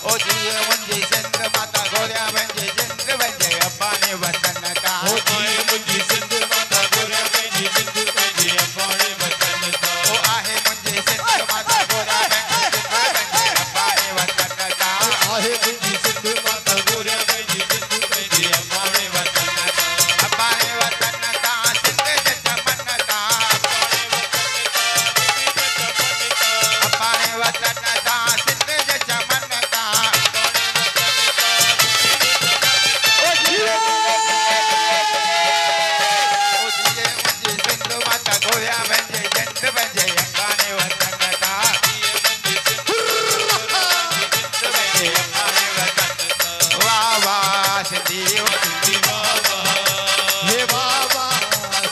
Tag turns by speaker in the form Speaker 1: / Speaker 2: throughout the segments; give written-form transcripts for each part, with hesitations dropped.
Speaker 1: ओ जी मुंहिंजी सिंध माता गोरिया पंहिंजे जिंद पंहिंजे अब्बा ने वतन ता
Speaker 2: ओ जी मुंहिंजी सिंध माता गोरिया पंहिंजी जिंद पंहिंजे अब्बा ने वतन ता
Speaker 1: ओ आहे मुंहिंजी सिंध माता गोरिया पंहिंजे जिंद पंहिंजे अब्बा ने वतन ता
Speaker 2: आहे मुंहिंजी सिंध माता गोरिया पंहिंजी जिंद पंहिंजे अब्बा ने वतन ता
Speaker 1: अब्बा ने वतन ता सिंध जे चमन ता अब्बा ने वतन ता सिंध जे चमन ता ओ जी मुंहिंजी सिंध माता गोरिया पंहिंजे जिंद पंहिंजे अब्बा ने वतन ता वाह वाह सिंधी
Speaker 2: सिंधी बाबा हे बाबा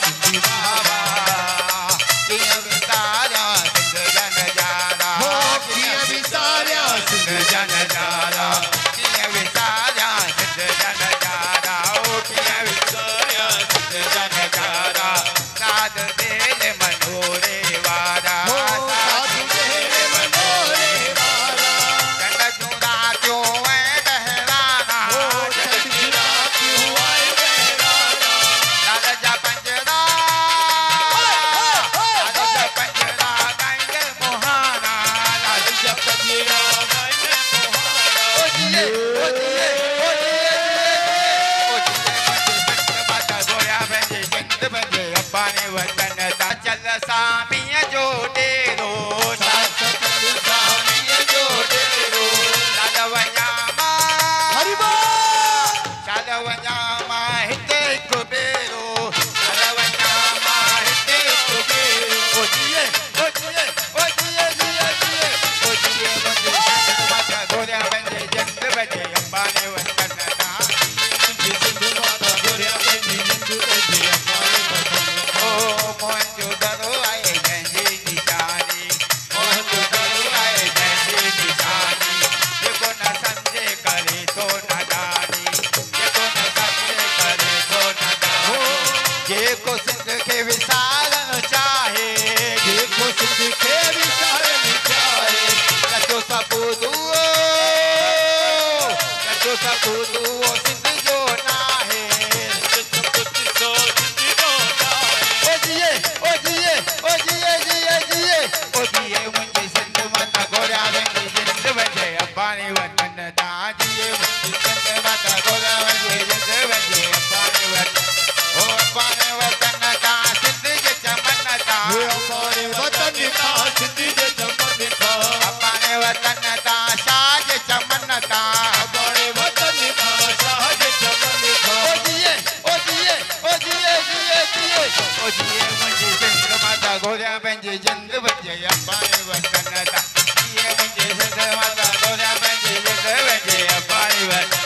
Speaker 2: सिंधी
Speaker 1: बाबा कीअं विसारिया सिंध जा नज़ारा
Speaker 2: हो कीअं विसारिया
Speaker 1: सिंध जा नज़ारा कीअं विसारिया सिंध जा नज़ारा ओ कीअं विसारिया सिंध जा नज़ारा साध दिल मनोरे वारा
Speaker 2: साधु दिल मनोरे वारा
Speaker 1: चंड जूं रातियूं ऐं बहिराना
Speaker 2: चंड जूं रातियूं ऐं बहिराना
Speaker 1: लाल जा पंजरा गाईंदे मोहाना लाल जा
Speaker 2: पंजरा गाईंदे मोहाना
Speaker 1: ओ जिए ओ जिए ओ जिए ओ जिए माता गोरिया पंहिंजे जिंद पंहिंजे अब्बा ने वतन ता चल सामीअ जो डेरो सामीअ जो डेरो लाल वञा
Speaker 2: हरि
Speaker 1: चल वञा मां हिते हिकु भेरो चल वञा मां हिते हिकु भेरो ओ जिए ओ जिए ओ जिए जिए जिए ओ जिए मुंहिंजे सिंध माता गोरिया पंहिंजे जिंद पंहिंजे अब्बा ने वतन ता
Speaker 2: मुंहिंजी सिंध माता गोरिया पंहिंजी जिंद पंहिंजे अब्बा ने वतन ता
Speaker 1: ओ मोहन जो दरो आहे जंहिंजी निशानी मोहन जो दरो आहे जंहिंजी निशानी जेको न सम्झे करे थो नादानी जेको न सम्झे करे थो नादानी जेको सिंध खे विसारणु चाहे
Speaker 2: जेको सिंध खे विसारणु चाहे
Speaker 1: सचो सबूत उहो सिंध जो नाहे ओ जिए ओ जिए ओ जिए जिए जिए ओ जिए मुंहिंजी सिंध माता गोरिया पंहिंजे जिंद पंहिंजे अब्बा ने वतन ता जिए मुंहिंजी सिंध माता गोरिया पंहिंजे जिंद पंहिंजे अब्बा ने वतन ओ अब्बा ने वतन ता सिंध जे चमन ता
Speaker 2: हे अब्बा ने वतन ता सिंध जे चमन ता
Speaker 1: अब्बा ने वतन ता शाह जे चमन ता
Speaker 2: अब्बा ने वतन ता शाह जे चमन ता
Speaker 1: ओ जिए ओ जिए ओ जिए जिए जिए ओ जिए मुंहिंजी सिंध माता गोरिया पंहिंजे जिंद पंहिंजे अब्बा ने वतन ता जिए मुंहिंजी सिंध माता गोरिया पंहिंजे जिंद पंहिंजे अब्बा ने वतन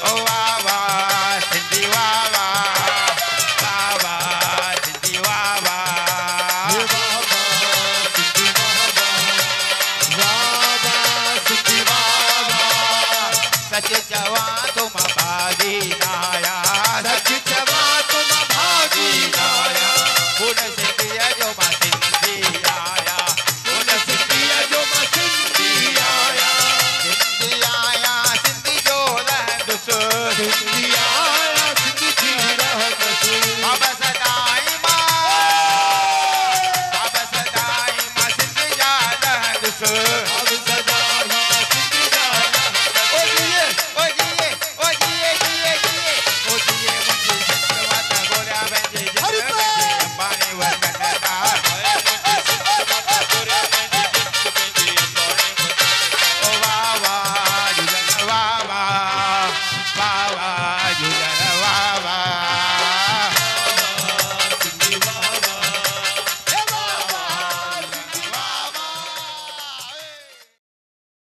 Speaker 1: ओ वाह वाह सिंधी वाह वाह वाह वाह सिंधी वाह वाह
Speaker 2: हे बाबा सिंधी बाबा बाबा सिंधी बाबा
Speaker 1: सच चवां तो मां बागी ना